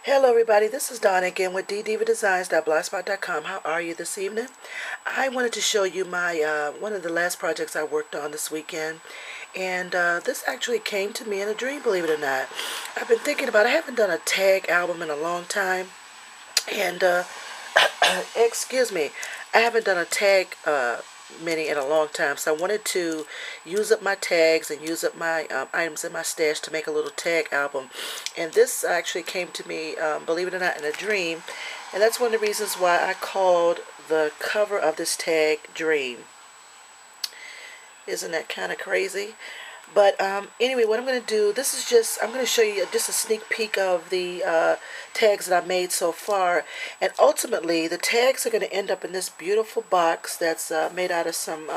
Hello everybody, this is Donna again with dddivadesigns.blogspot.com. How are you this evening? I wanted to show you my one of the last projects I worked on this weekend. And this actually came to me in a dream, believe it or not. I've been thinking about, I haven't done a tag album in a long time. And, excuse me, I haven't done a tag mini in a long time, so I wanted to use up my tags and use up my items in my stash to make a little tag album. And this actually came to me, believe it or not, in a dream, and that's one of the reasons why I called the cover of this tag Dream. Isn't that kind of crazy? But anyway, what I'm going to do, this is just, I'm going to show you just a sneak peek of the tags that I made so far. And ultimately, the tags are going to end up in this beautiful box that's made out of some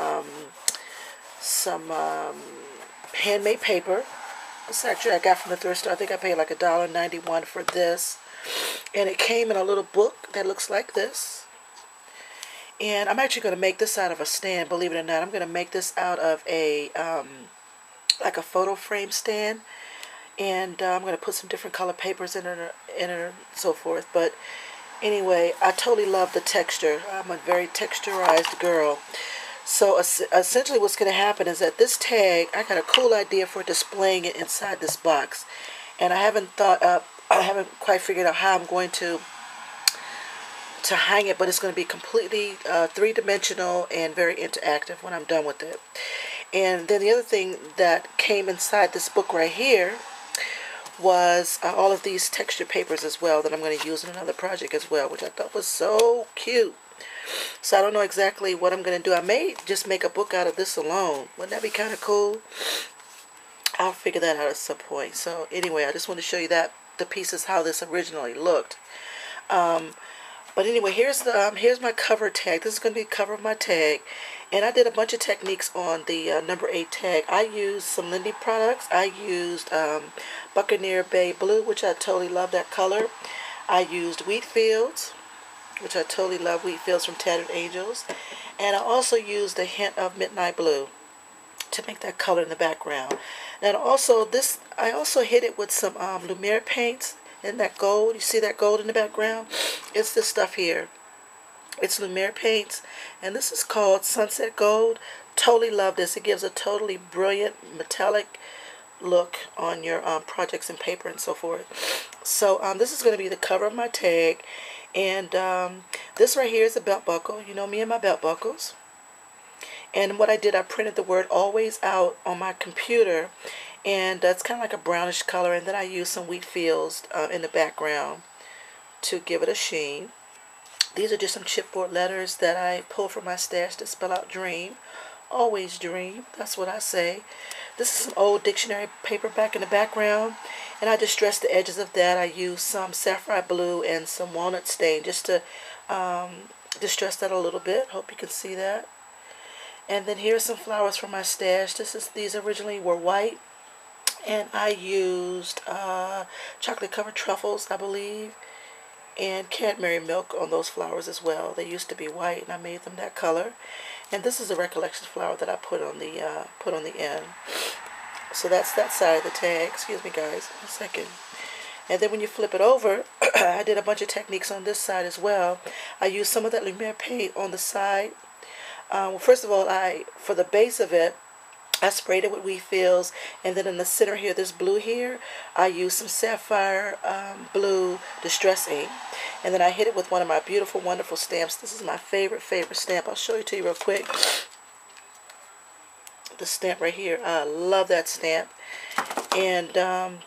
handmade paper. This actually I got from the thrift store. I think I paid like $1.91 for this. And it came in a little book that looks like this. And I'm actually going to make this out of a stand, believe it or not. I'm going to make this out of a like a photo frame stand, and I'm going to put some different color papers in it and so forth. But anyway, I totally love the texture. I'm a very texturized girl. So essentially what's going to happen is that this tag, I got a cool idea for displaying it inside this box, and I haven't quite figured out how I'm going to hang it, but it's going to be completely three-dimensional and very interactive when I'm done with it. And then the other thing that came inside this book right here was all of these texture papers as well that I'm going to use in another project as well, which I thought was so cute. So I don't know exactly what I'm going to do. I may just make a book out of this alone. Wouldn't that be kind of cool? I'll figure that out at some point. So anyway, I just want to show you that the pieces, how this originally looked. But anyway, here's my cover tag. This is going to be the cover of my tag. And I did a bunch of techniques on the number 8 tag. I used some Lindy products. I used Buccaneer Bay Blue, which I totally love that color. I used Wheatfields, which I totally love Wheatfields from Tattered Angels. And I also used a hint of Midnight Blue to make that color in the background. And also I also hit it with some Lumiere paints. And that gold, you see that gold in the background? It's this stuff here. It's Lumiere paints, and this is called Sunset Gold. Totally love this. It gives a totally brilliant metallic look on your projects and paper and so forth. So this is going to be the cover of my tag, and this right here is a belt buckle. You know me and my belt buckles. And what I did, I printed the word always out on my computer, and that's kind of like a brownish color, and then I used some Wheatfields in the background to give it a sheen. These are just some chipboard letters that I pulled from my stash to spell out dream. Always dream, that's what I say. This is some old dictionary paperback in the background, and I distressed the edges of that. I used some sapphire blue and some walnut stain just to distress that a little bit. Hope you can see that. And then here's some flowers from my stash. These originally were white, and I used chocolate covered truffles, I believe, and Cadbury milk on those flowers as well. They used to be white, and I made them that color. And this is a recollection flower that I put on the end. So that's that side of the tag. Excuse me, guys. 1 second. And then when you flip it over, I did a bunch of techniques on this side as well. I used some of that Lumiere paint on the side. Well, first of all, for the base of it, I sprayed it with Wheatfields, and then in the center here, this blue here, I used some sapphire blue distress ink, and then I hit it with one of my beautiful, wonderful stamps. This is my favorite stamp. I'll show it to you real quick. The stamp right here, I love that stamp. And then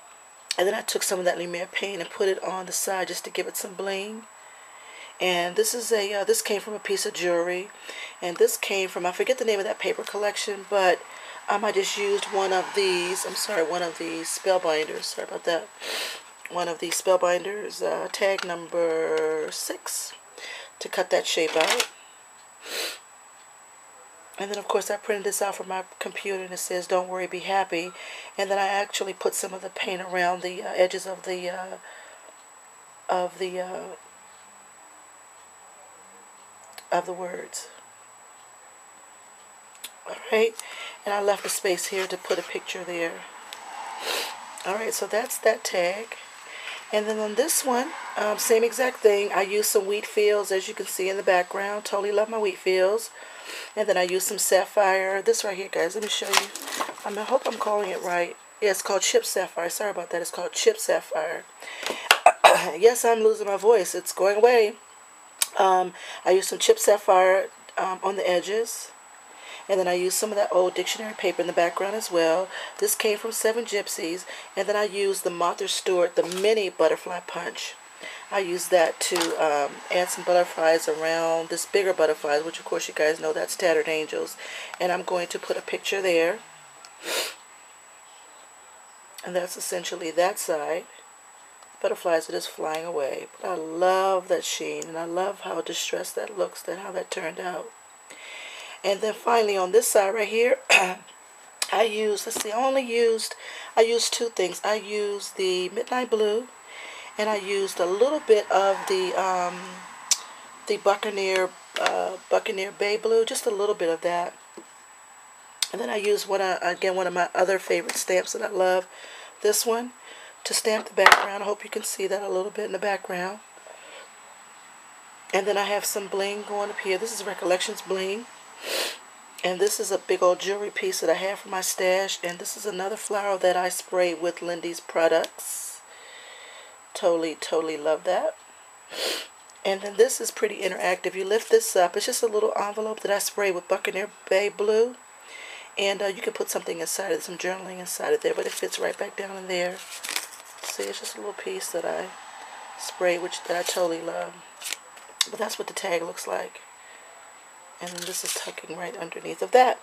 I took some of that Lumiere paint and put it on the side just to give it some bling. And this is this came from a piece of jewelry, and this came from, I forget the name of that paper collection, but I just used one of these spellbinders. Sorry about that. One of these spellbinders, tag number 6, to cut that shape out. And then of course I printed this out from my computer, and it says "Don't worry, be happy." And then I actually put some of the paint around the edges of the words. Alright, and I left a space here to put a picture there. Alright, so that's that tag. And then on this one, same exact thing. I use some wheat fields, as you can see in the background. Totally love my wheat fields. And then I use some sapphire. This right here, guys, let me show you. I hope I'm calling it right. Yeah, it's called Chip Sapphire. Sorry about that. It's called Chip Sapphire. Yes, I'm losing my voice. It's going away. I use some Chip Sapphire on the edges. And then I use some of that old dictionary paper in the background as well. This came from Seven Gypsies. And then I use the Martha Stewart, the mini butterfly punch. I use that to add some butterflies around this bigger butterflies, which of course you guys know that's Tattered Angels. And I'm going to put a picture there. And that's essentially that side. Butterflies are just flying away. But I love that sheen, and I love how distressed that looks, and how that turned out. And then finally on this side right here, I used two things. I used the Midnight Blue, and I used a little bit of the Buccaneer Bay Blue, just a little bit of that. And then I used one of my other favorite stamps that I love, this one, to stamp the background. I hope you can see that a little bit in the background. And then I have some bling going up here. This is Recollections bling. And this is a big old jewelry piece that I have from my stash. And this is another flower that I sprayed with Lindy's products. Totally, totally love that. And then this is pretty interactive. You lift this up. It's just a little envelope that I sprayed with Buccaneer Bay Blue. And you can put something inside it, some journaling inside of there. But it fits right back down in there. See, it's just a little piece that I sprayed, that I totally love. But that's what the tag looks like. And then this is tucking right underneath of that.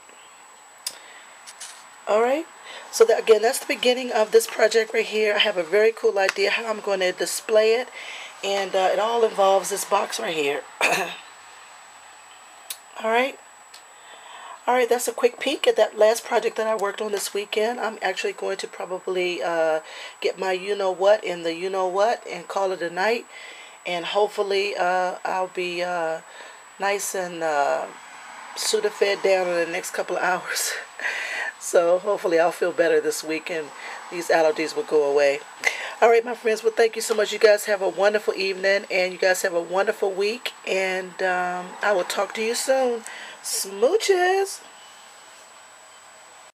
Alright, so that, again, that's the beginning of this project right here. I have a very cool idea how I'm going to display it. And it all involves this box right here. Alright. Alright, that's a quick peek at that last project that I worked on this weekend. I'm actually going to probably get my you-know-what in the you-know-what and call it a night. And hopefully I'll be nice and Sudafed down in the next couple of hours. So hopefully I'll feel better this week and these allergies will go away. Alright, my friends, well, thank you so much. You guys have a wonderful evening and you guys have a wonderful week. And I will talk to you soon. Smooches!